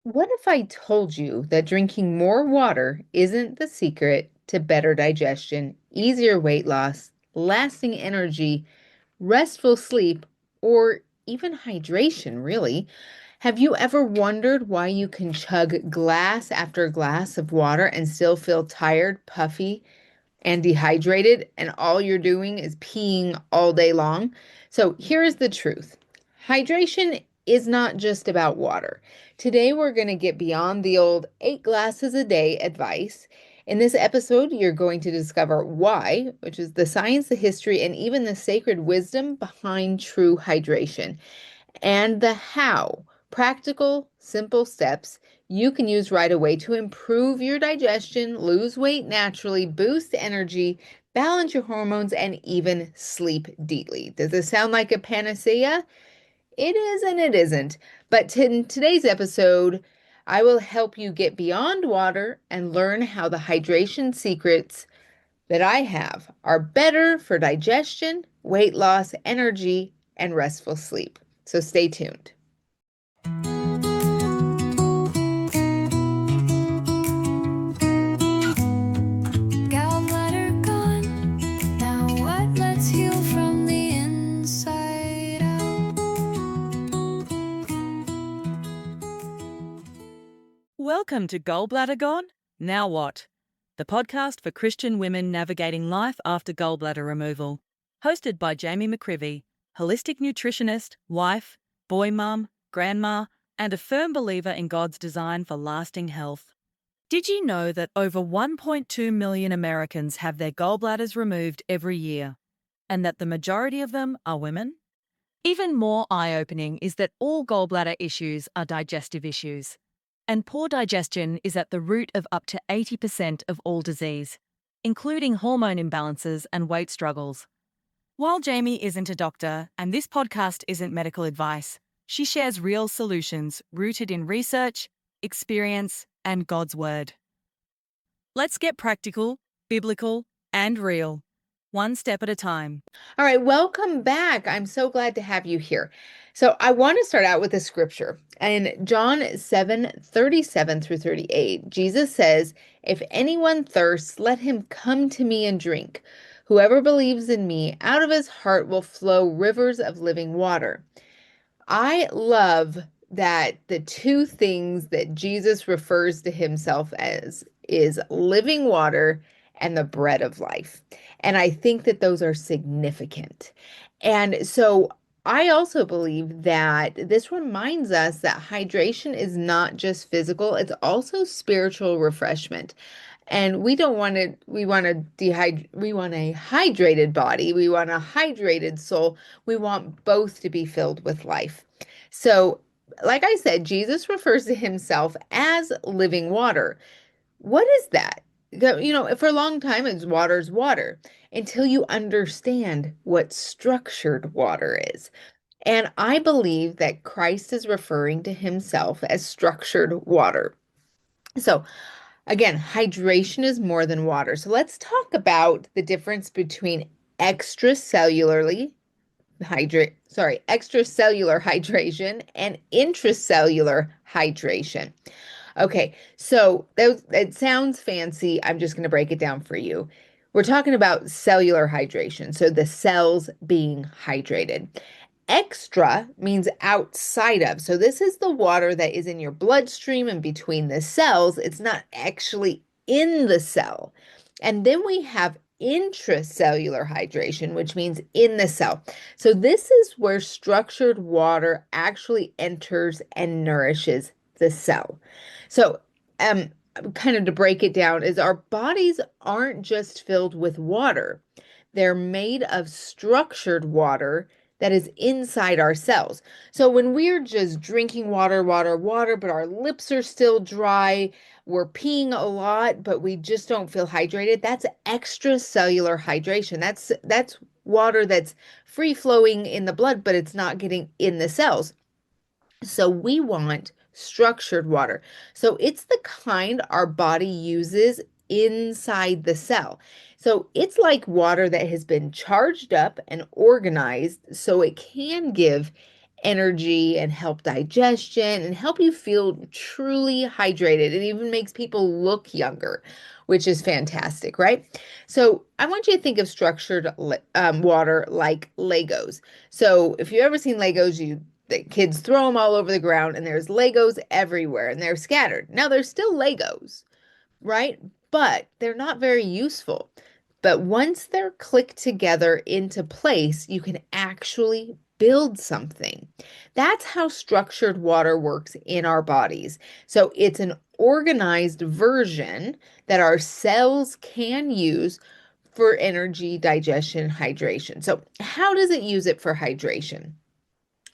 What if I told you that drinking more water isn't the secret to better digestion, easier weight loss, lasting energy, restful sleep, or even hydration, really? Have you ever wondered why you can chug glass after glass of water and still feel tired, puffy, and dehydrated, and all you're doing is peeing all day long? So here's the truth. Hydration is not just about water. Today, we're going to get beyond the old 8 glasses a day advice. In this episode, you're going to discover why, which is the science, the history, and even the sacred wisdom behind true hydration, and the how, practical, simple steps you can use right away to improve your digestion, lose weight naturally, boost energy, balance your hormones, and even sleep deeply. Does this sound like a panacea? It is and it isn't. But in today's episode, I will help you get beyond water and learn how the hydration secrets that I have are better for digestion, weight loss, energy, and restful sleep. So stay tuned. Gallbladder gone. Now what? Let's heal from the inside out. Welcome to Gallbladder Gone? Now what? The podcast for Christian women navigating life after gallbladder removal. Hosted by Jami McQuivey, holistic nutritionist, wife, boy mum, grandma, and a firm believer in God's design for lasting health. Did you know that over 1.2 million Americans have their gallbladders removed every year, and that the majority of them are women? Even more eye-opening is that all gallbladder issues are digestive issues, and poor digestion is at the root of up to 80% of all disease, including hormone imbalances and weight struggles. While Jami isn't a doctor and this podcast isn't medical advice, she shares real solutions rooted in research, experience, and God's Word. Let's get practical, biblical, and real, one step at a time. All right, welcome back. I'm so glad to have you here. So I want to start out with a scripture. In John 7:37 through 38, Jesus says, "If anyone thirsts, let him come to me and drink. Whoever believes in me, out of his heart will flow rivers of living water." I love that the two things that Jesus refers to himself as is living water and the bread of life. And I think that those are significant. And so I also believe that this reminds us that hydration is not just physical, it's also spiritual refreshment. And we don't want to, we want a hydrated body, we want a hydrated soul, we want both to be filled with life. So, like I said, Jesus refers to himself as living water. What is that? For a long time, it's water's water until you understand what structured water is. And I believe that Christ is referring to himself as structured water. So, again, hydration is more than water. So, let's talk about the difference between extracellularly extracellular hydration and intracellular hydration. Okay, so it sounds fancy. I'm just going to break it down for you. We're talking about cellular hydration, so the cells being hydrated. Extra means outside of. So this is the water that is in your bloodstream and between the cells. It's not actually in the cell. And then we have intracellular hydration, which means in the cell. So this is where structured water actually enters and nourishes the cell. So, kind of to break it down, is our bodies aren't just filled with water. They're made of structured water that is inside our cells. So when we're just drinking water, water, water, but our lips are still dry, we're peeing a lot, but we just don't feel hydrated, that's extracellular hydration. That's water that's free flowing in the blood, but it's not getting in the cells. So we want structured water. So it's the kind our body uses inside the cell. So it's like water that has been charged up and organized so it can give energy and help digestion and help you feel truly hydrated. It even makes people look younger, which is fantastic, right? So I want you to think of structured water like Legos. So if you've ever seen Legos, the kids throw them all over the ground and there's Legos everywhere and they're scattered. Now they're still Legos, right? But they're not very useful. But once they're clicked together into place, you can actually build something. That's how structured water works in our bodies. So it's an organized version that our cells can use for energy, digestion, hydration. So, how does it use it for hydration?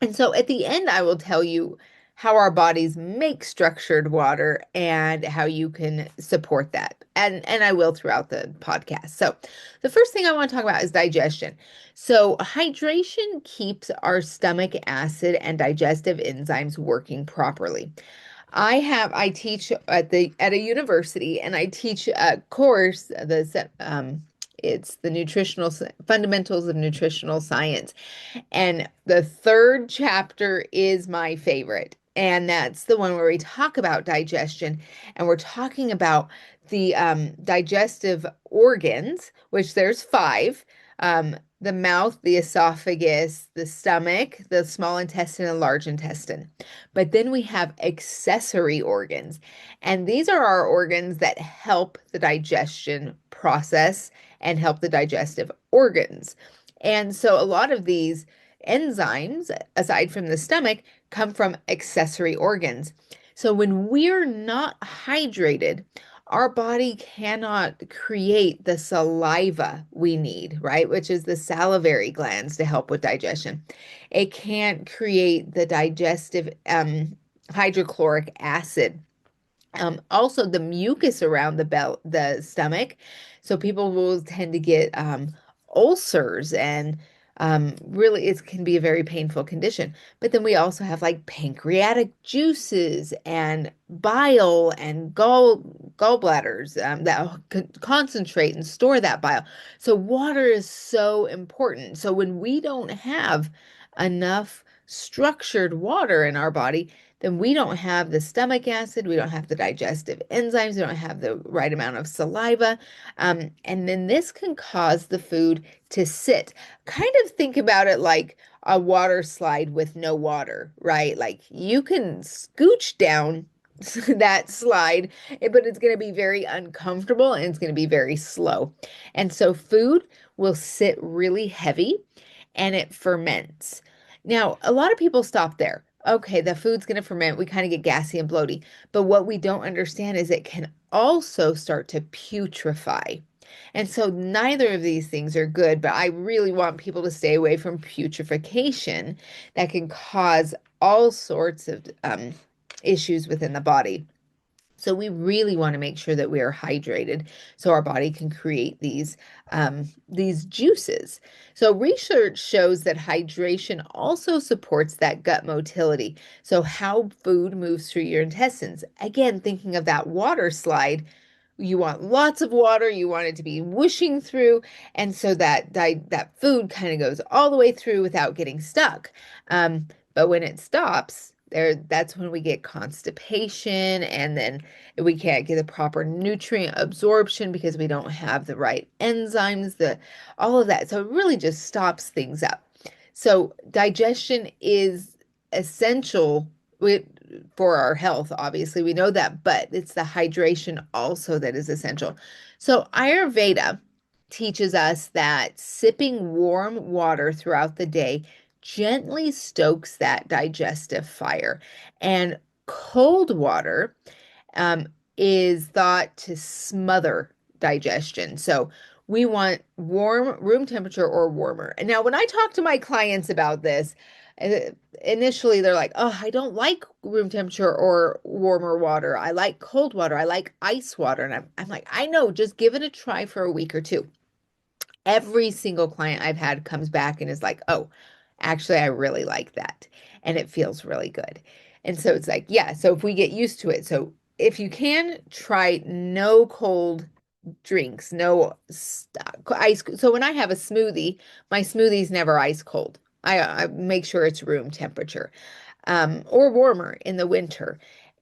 And so at the end, I will tell you how our bodies make structured water and how you can support that. And I will throughout the podcast. So the first thing I want to talk about is digestion. So hydration keeps our stomach acid and digestive enzymes working properly. I teach at a university and I teach a course, it's the nutritional fundamentals of nutritional science. And the third chapter is my favorite. And that's the one where we talk about digestion and we're talking about the digestive organs, which there's five, the mouth, the esophagus, the stomach, the small intestine, and large intestine. But then we have accessory organs. And these are our organs that help the digestion process and help the digestive organs. And so a lot of these enzymes, aside from the stomach, come from accessory organs. So when we're not hydrated, our body cannot create the saliva we need, right? Which is the salivary glands to help with digestion. It can't create the digestive hydrochloric acid. Also the mucus around the stomach. So people will tend to get ulcers and really it can be a very painful condition. But then we also have like pancreatic juices and bile and gallbladders that concentrate and store that bile. So water is so important. So when we don't have enough structured water in our body, then we don't have the stomach acid, we don't have the digestive enzymes, we don't have the right amount of saliva. And then this can cause the food to sit. Kind of think about it like a water slide with no water, right? Like you can scooch down that slide, but it's going to be very uncomfortable and it's going to be very slow. And so food will sit really heavy and it ferments. Now, a lot of people stop there. Okay, the food's going to ferment. We kind of get gassy and bloaty. But what we don't understand is it can also start to putrefy. And so neither of these things are good, but I really want people to stay away from putrefaction that can cause all sorts of issues within the body. So we really want to make sure that we are hydrated so our body can create these juices. So research shows that hydration also supports that gut motility. So how food moves through your intestines. Again, thinking of that water slide, you want lots of water, you want it to be whooshing through, and so that food kind of goes all the way through without getting stuck. But when it stops, that's when we get constipation, and then we can't get the proper nutrient absorption because we don't have the right enzymes, all of that. So it really just stops things up. So digestion is essential for our health, obviously, we know that, but it's the hydration also that is essential. So Ayurveda teaches us that sipping warm water throughout the day gently stokes that digestive fire. And cold water is thought to smother digestion. So we want warm room temperature or warmer. And now, when I talk to my clients about this, initially they're like, oh, I don't like room temperature or warmer water. I like cold water. I like ice water. And I'm like, I know, just give it a try for a week or two. Every single client I've had comes back and is like, oh, actually, I really like that. And it feels really good. And so it's like, yeah, so if we get used to it. So if you can, try no cold drinks, no ice. So when I have a smoothie, my smoothie's never ice cold. I make sure it's room temperature, or warmer in the winter.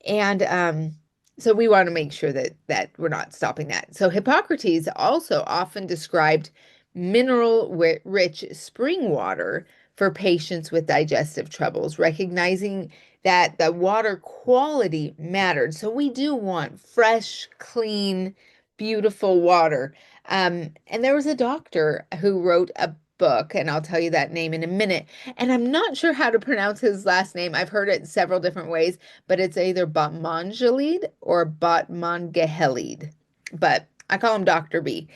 And so we want to make sure that we're not stopping that. So Hippocrates also often described mineral-rich spring water for patients with digestive troubles, recognizing that the water quality mattered. So we do want fresh, clean, beautiful water. And there was a doctor who wrote a book, and I'll tell you that name in a minute. And I'm not sure how to pronounce his last name. I've heard it several different ways, but it's either Batmangelid or Batmangehelid. But I call him Dr. B.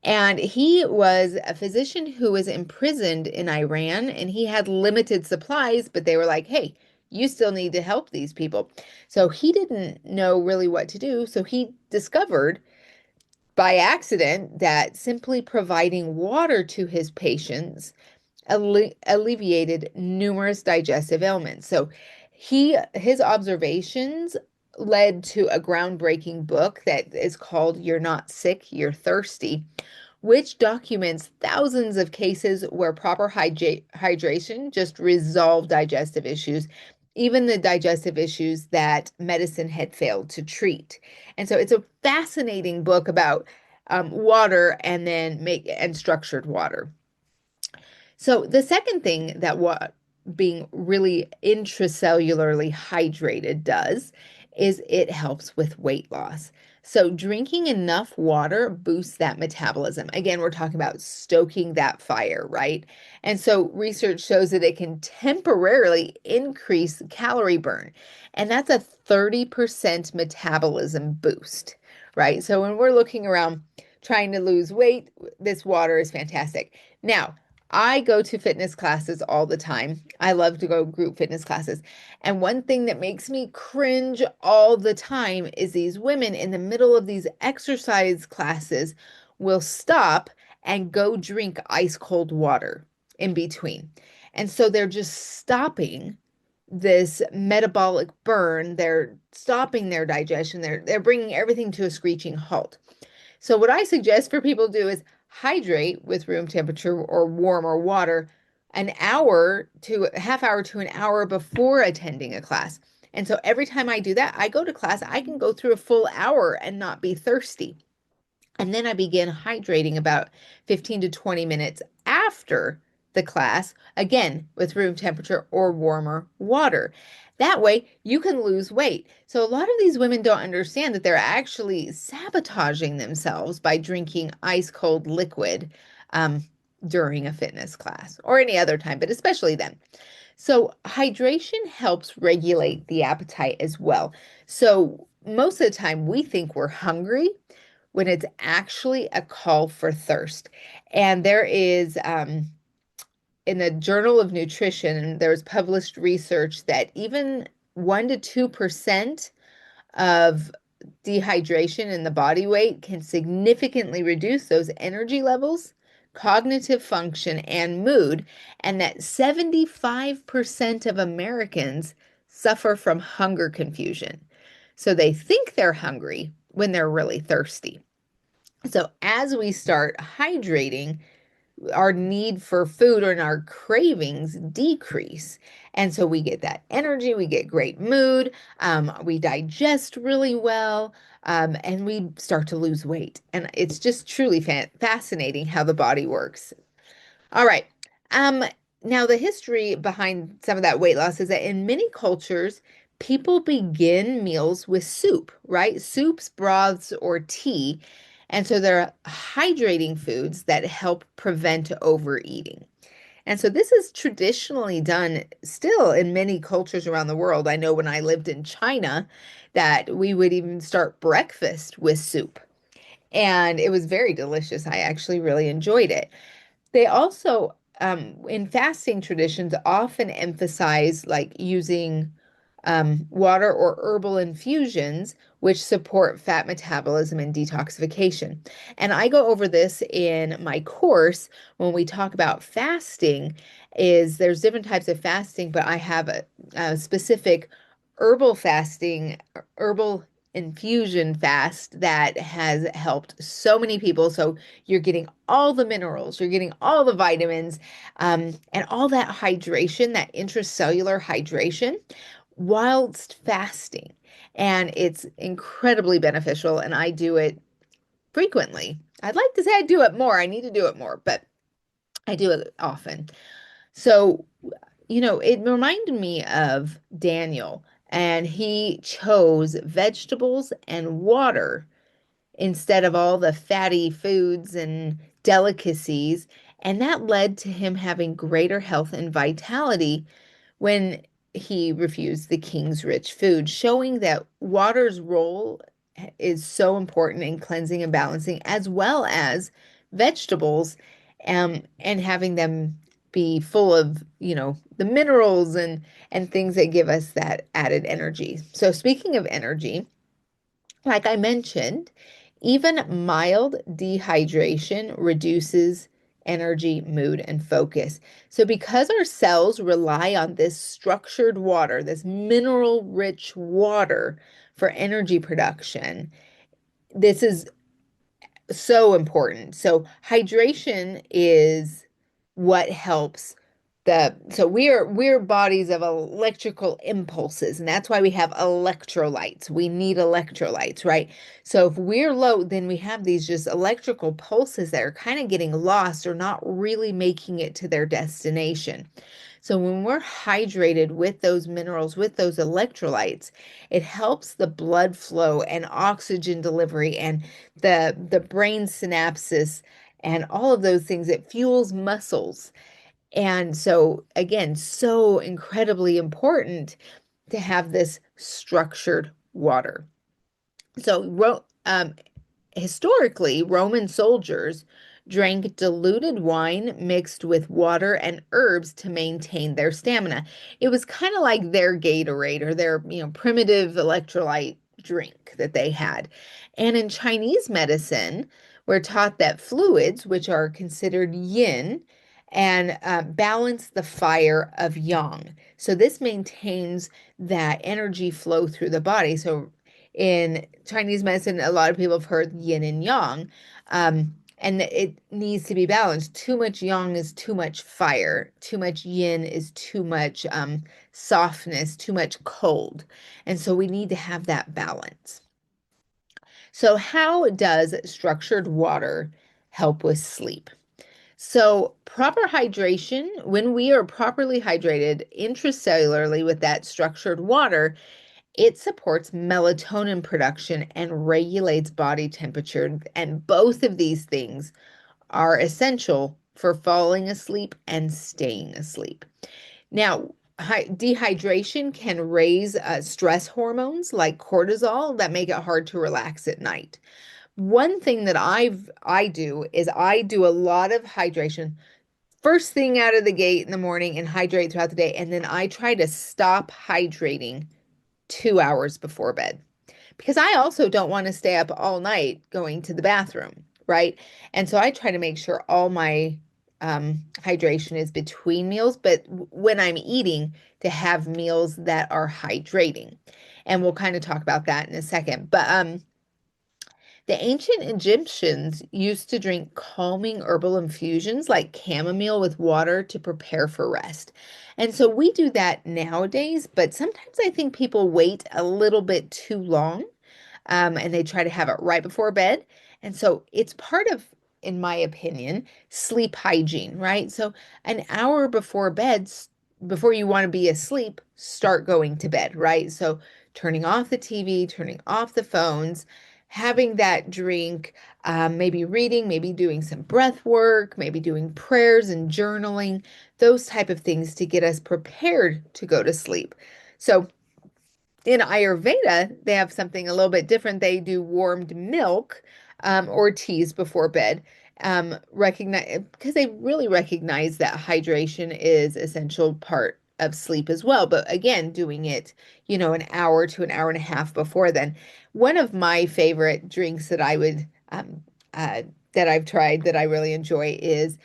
And he was a physician who was imprisoned in Iran, and he had limited supplies, but they were like, hey, you still need to help these people. So he didn't know really what to do. So he discovered by accident that simply providing water to his patients alleviated numerous digestive ailments. So his observations led to a groundbreaking book that is called You're Not Sick, You're Thirsty, which documents thousands of cases where proper hydration just resolved digestive issues, even the digestive issues that medicine had failed to treat. And so it's a fascinating book about water and structured water. So the second thing that what being really intracellularly hydrated does is it helps with weight loss. So drinking enough water boosts that metabolism. Again, we're talking about stoking that fire, right? And so research shows that it can temporarily increase calorie burn. And that's a 30% metabolism boost, right? So when we're looking around trying to lose weight, this water is fantastic. Now, I go to fitness classes all the time. I love to go group fitness classes. And one thing that makes me cringe all the time is these women in the middle of these exercise classes will stop and go drink ice cold water in between. And so they're just stopping this metabolic burn. They're stopping their digestion. They're bringing everything to a screeching halt. So what I suggest for people to do is hydrate with room temperature or warmer water an hour to a half hour to an hour before attending a class. And so every time I do that, I go to class, I can go through a full hour and not be thirsty. And then I begin hydrating about 15 to 20 minutes after the class, again, with room temperature or warmer water. That way you can lose weight. So a lot of these women don't understand that they're actually sabotaging themselves by drinking ice cold liquid during a fitness class or any other time, but especially then. So hydration helps regulate the appetite as well. So most of the time we think we're hungry when it's actually a call for thirst. And there is, in the Journal of Nutrition, there's published research that even 1 to 2% of dehydration in the body weight can significantly reduce those energy levels, cognitive function, and mood, and that 75% of Americans suffer from hunger confusion. So they think they're hungry when they're really thirsty. So as we start hydrating, our need for food and our cravings decrease. And so we get that energy, we get great mood, we digest really well, and we start to lose weight. And it's just truly fascinating how the body works. All right. Now the history behind some of that weight loss is that in many cultures, people begin meals with soup, right? Soups, broths, or tea. And so they're hydrating foods that help prevent overeating. And so this is traditionally done still in many cultures around the world. I know when I lived in China that we would even start breakfast with soup. And it was very delicious. I actually really enjoyed it. They also, in fasting traditions, often emphasize like using water or herbal infusions, which support fat metabolism and detoxification. And I go over this in my course when we talk about fasting, is there's different types of fasting, but I have a specific herbal fasting, herbal infusion fast that has helped so many people. So you're getting all the minerals, you're getting all the vitamins, and all that hydration, that intracellular hydration, whilst fasting. And it's incredibly beneficial, and I do it frequently. I'd like to say I do it more. I need to do it more, but I do it often. So, it reminded me of Daniel, and he chose vegetables and water instead of all the fatty foods and delicacies. And that led to him having greater health and vitality when he refused the king's rich food, showing that water's role is so important in cleansing and balancing, as well as vegetables, and having them be full of, the minerals and things that give us that added energy. So speaking of energy, like I mentioned, even mild dehydration reduces energy, mood, and focus. So, because our cells rely on this structured water, this mineral rich water for energy production, this is so important. So hydration is what helps so we're bodies of electrical impulses, and that's why we have electrolytes. We need electrolytes, right? So if we're low, then we have these just electrical pulses that are kind of getting lost or not really making it to their destination. So when we're hydrated with those minerals, with those electrolytes, it helps the blood flow and oxygen delivery and the brain synapses and all of those things. It fuels muscles. And so again, so incredibly important to have this structured water. So historically, Roman soldiers drank diluted wine mixed with water and herbs to maintain their stamina. It was kind of like their Gatorade or their, primitive electrolyte drink that they had. And in Chinese medicine, we're taught that fluids, which are considered yin, and balance the fire of yang. So this maintains that energy flow through the body. So in Chinese medicine, a lot of people have heard yin and yang, and it needs to be balanced. Too much yang is too much fire. Too much yin is too much softness, too much cold. And so we need to have that balance. So how does structured water help with sleep? So, proper hydration, when we are properly hydrated intracellularly with that structured water, it supports melatonin production and regulates body temperature. And both of these things are essential for falling asleep and staying asleep. Now, dehydration can raise stress hormones like cortisol that make it hard to relax at night. One thing that I do is I do a lot of hydration first thing out of the gate in the morning and hydrate throughout the day, and then I try to stop hydrating 2 hours before bed because I also don't want to stay up all night going to the bathroom, right? And so I try to make sure all my hydration is between meals, but when I'm eating, to have meals that are hydrating. And we'll kind of talk about that in a second. But the ancient Egyptians used to drink calming herbal infusions like chamomile with water to prepare for rest. And so we do that nowadays, but sometimes I think people wait a little bit too long, and they try to have it right before bed. And so it's part of, in my opinion, sleep hygiene, right? So an hour before bed, before you want to be asleep, start going to bed, right? So turning off the TV, turning off the phones, having that drink, maybe reading, maybe doing some breath work, maybe doing prayers and journaling, those type of things to get us prepared to go to sleep. So in Ayurveda, they have something a little bit different. They do warmed milk or teas before bed, recognize because they really recognize that hydration is essential part of sleep as well. But again, doing it, an hour to an hour and a half before then. One of my favorite drinks that I would that I've tried that I really enjoy is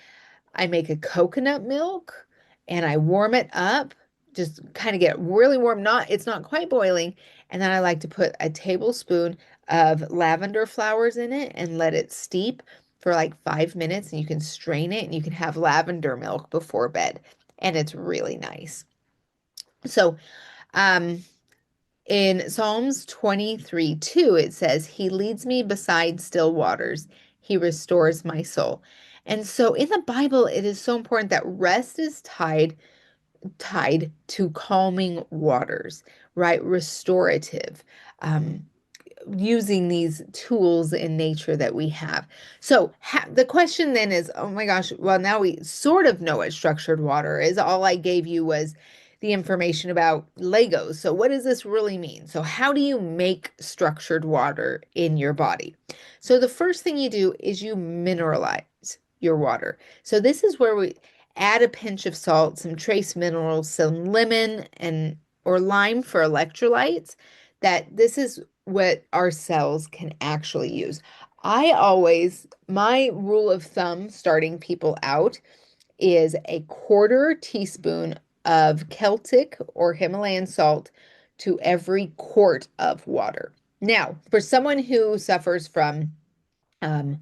I make a coconut milk and I warm it up, just kind of get really warm. It's not quite boiling. And then I like to put a tablespoon of lavender flowers in it and let it steep for like 5 minutes. And you can strain it and you can have lavender milk before bed. And it's really nice. So, um, in Psalms 23:2, it says, He leads me beside still waters. He restores my soul. And so in the Bible, it is so important that rest is tied to calming waters, right? Restorative. Um, Using these tools in nature that we have. So the question then is, oh my gosh, well, now we sort of know what structured water is. All I gave you was the information about Legos. So what does this really mean? So how do you make structured water in your body? So the first thing you do is you mineralize your water. So this is where we add a pinch of salt, some trace minerals, some lemon and or lime for electrolytes. That this is what our cells can actually use. My rule of thumb starting people out is a quarter teaspoon of Celtic or Himalayan salt to every quart of water. Now, for someone who suffers from um,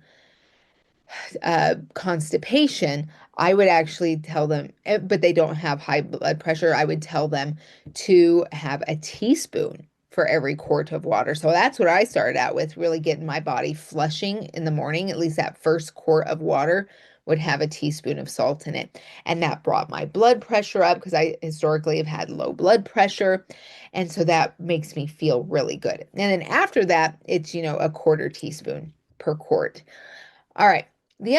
constipation, I would actually tell them, but they don't have high blood pressure, I would tell them to have a teaspoon for every quart of water. So that's what I started out with, really getting my body flushing in the morning. At least that first quart of water would have a teaspoon of salt in it. And that brought my blood pressure up because I historically have had low blood pressure. And so that makes me feel really good. And then after that, it's, a quarter teaspoon per quart. All right. The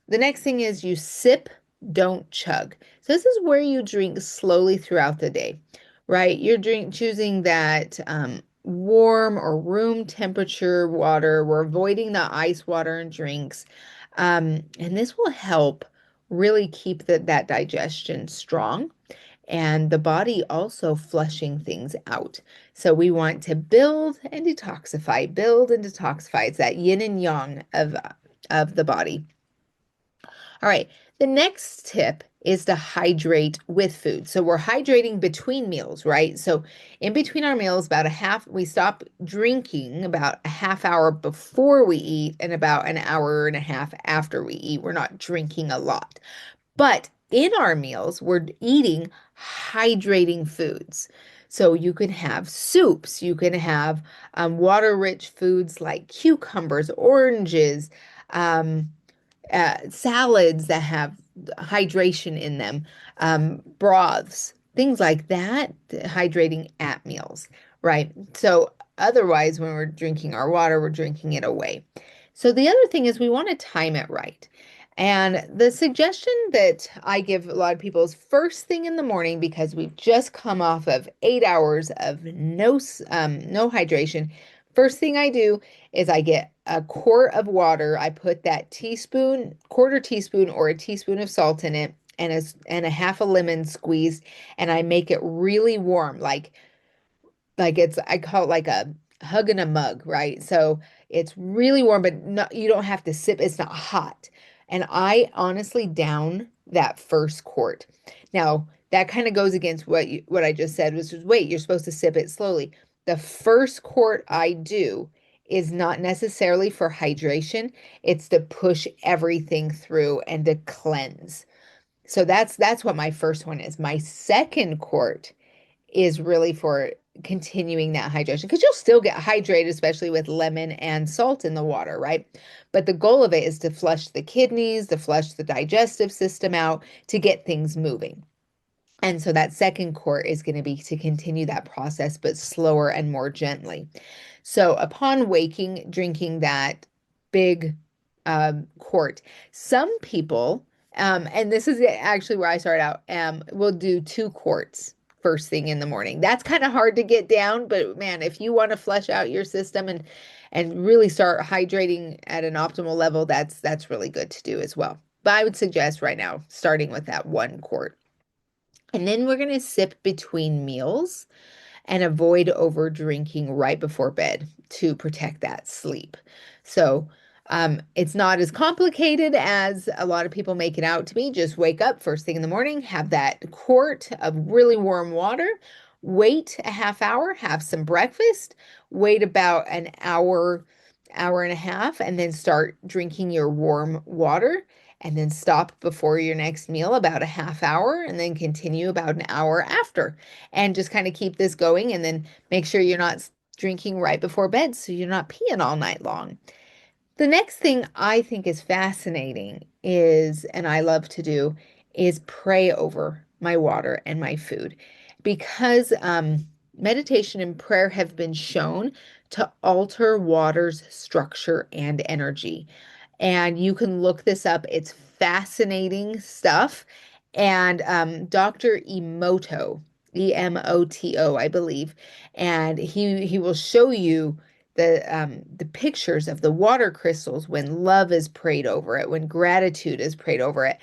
next thing is you sip, don't chug. So this is where you drink slowly throughout the day, right? Choosing that warm or room temperature water. We're avoiding the ice water and drinks. And this will help really keep that digestion strong and the body also flushing things out. So we want to build and detoxify, build and detoxify. It's that yin and yang of the body. All right. The next tip is to hydrate with food. So we're hydrating between meals, right? So in between our meals, we stop drinking about a half hour before we eat and about an hour and a half after we eat. We're not drinking a lot. But in our meals, we're eating hydrating foods. So you can have soups, you can have water-rich foods like cucumbers, oranges, um, salads that have hydration in them, broths, things like that, hydrating at meals, right? So otherwise, when we're drinking our water, we're drinking it away. So the other thing is we want to time it right. And the suggestion that I give a lot of people is first thing in the morning because we've just come off of 8 hours of no hydration. First thing I do is I get a quart of water. I put that quarter teaspoon or a teaspoon of salt in it and a half a lemon squeezed, and I make it really warm, like I call it like a hug in a mug, right? So it's really warm, but you don't have to sip. It's not hot. And I honestly down that first quart. Now, that kind of goes against what I just said, which is wait, you're supposed to sip it slowly. The first quart I do is not necessarily for hydration. It's to push everything through and to cleanse. So that's what my first one is. My second quart is really for continuing that hydration because you'll still get hydrated, especially with lemon and salt in the water, right? But the goal of it is to flush the kidneys, to flush the digestive system out, to get things moving. And so that second quart is going to be to continue that process, but slower and more gently. So upon waking, drinking that big quart, some people, and this is actually where I started out, will do 2 quarts first thing in the morning. That's kind of hard to get down, but man, if you want to flush out your system and really start hydrating at an optimal level, that's really good to do as well. But I would suggest right now starting with that 1 quart. And then we're going to sip between meals and avoid over drinking right before bed to protect that sleep. So it's not as complicated as a lot of people make it out to be. Just wake up first thing in the morning, have that quart of really warm water, wait a half hour, have some breakfast, wait about an hour, hour and a half, and then start drinking your warm water. And then stop before your next meal about a half hour, and then continue about an hour after. And just kind of keep this going, and then make sure you're not drinking right before bed so you're not peeing all night long. The next thing I think is fascinating is, and I love to do, is pray over my water and my food because meditation and prayer have been shown to alter water's structure and energy. And you can look this up. It's fascinating stuff. And Dr. Emoto, Emoto, I believe, and he will show you the pictures of the water crystals when love is prayed over it, when gratitude is prayed over it.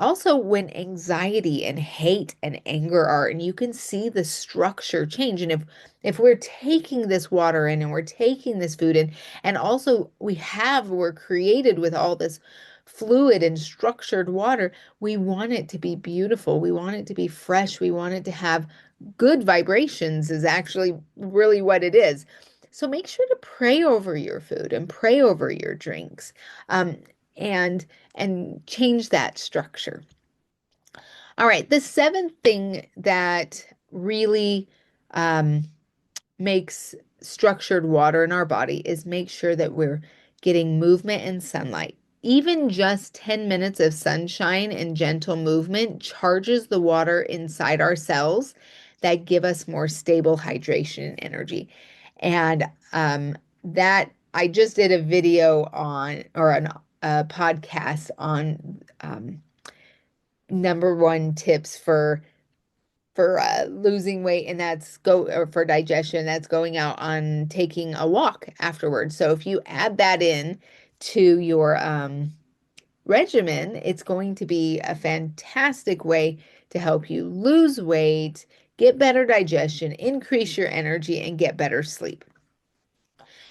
Also when anxiety and hate and anger are, and you can see the structure change. And if we're taking this water in and we're taking this food in, and also we're created with all this fluid and structured water, we want it to be beautiful. We want it to be fresh. We want it to have good vibrations is actually really what it is. So make sure to pray over your food and pray over your drinks, um, and change that structure. All right, the seventh thing that really makes structured water in our body is make sure that we're getting movement and sunlight. Even just 10 minutes of sunshine and gentle movement charges the water inside our cells that give us more stable hydration and energy. And that I just did a video on, or a podcast on number one tips for losing weight, and or for digestion, that's going out on taking a walk afterwards. So if you add that in to your regimen, it's going to be a fantastic way to help you lose weight, get better digestion, increase your energy, and get better sleep.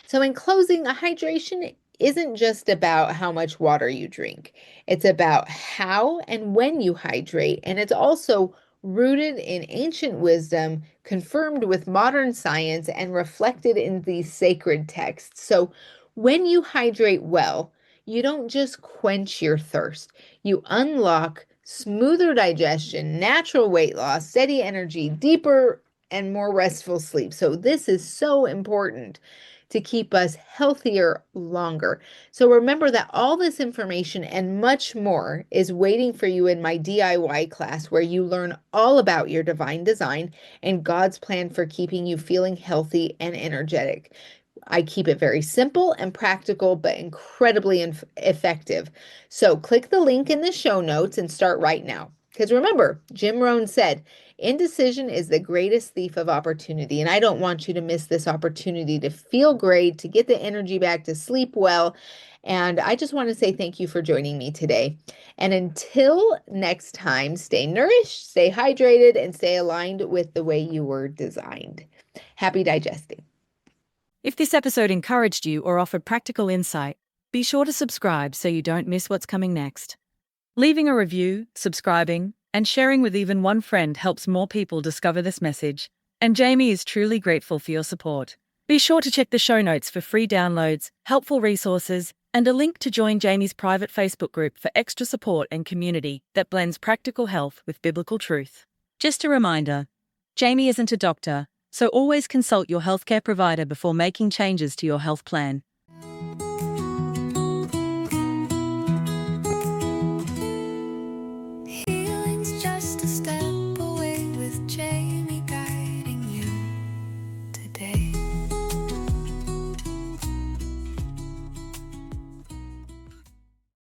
So in closing, a hydration isn't just about how much water you drink. It's about how and when you hydrate, and it's also rooted in ancient wisdom, confirmed with modern science, and reflected in these sacred texts. So when you hydrate well, you don't just quench your thirst, you unlock smoother digestion, natural weight loss, steady energy, deeper and more restful sleep. So this is so important to keep us healthier longer. So remember that all this information and much more is waiting for you in my DIY class, where you learn all about your divine design and God's plan for keeping you feeling healthy and energetic. I keep it very simple and practical, but incredibly effective. So click the link in the show notes and start right now. Because remember, Jim Rohn said, indecision is the greatest thief of opportunity. And I don't want you to miss this opportunity to feel great, to get the energy back, to sleep well. And I just want to say thank you for joining me today. And until next time, stay nourished, stay hydrated, and stay aligned with the way you were designed. Happy digesting. If this episode encouraged you or offered practical insight, be sure to subscribe so you don't miss what's coming next. Leaving a review, subscribing, and sharing with even one friend helps more people discover this message, and Jami is truly grateful for your support. Be sure to check the show notes for free downloads, helpful resources, and a link to join Jami's private Facebook group for extra support and community that blends practical health with biblical truth. Just a reminder, Jami isn't a doctor, so always consult your healthcare provider before making changes to your health plan.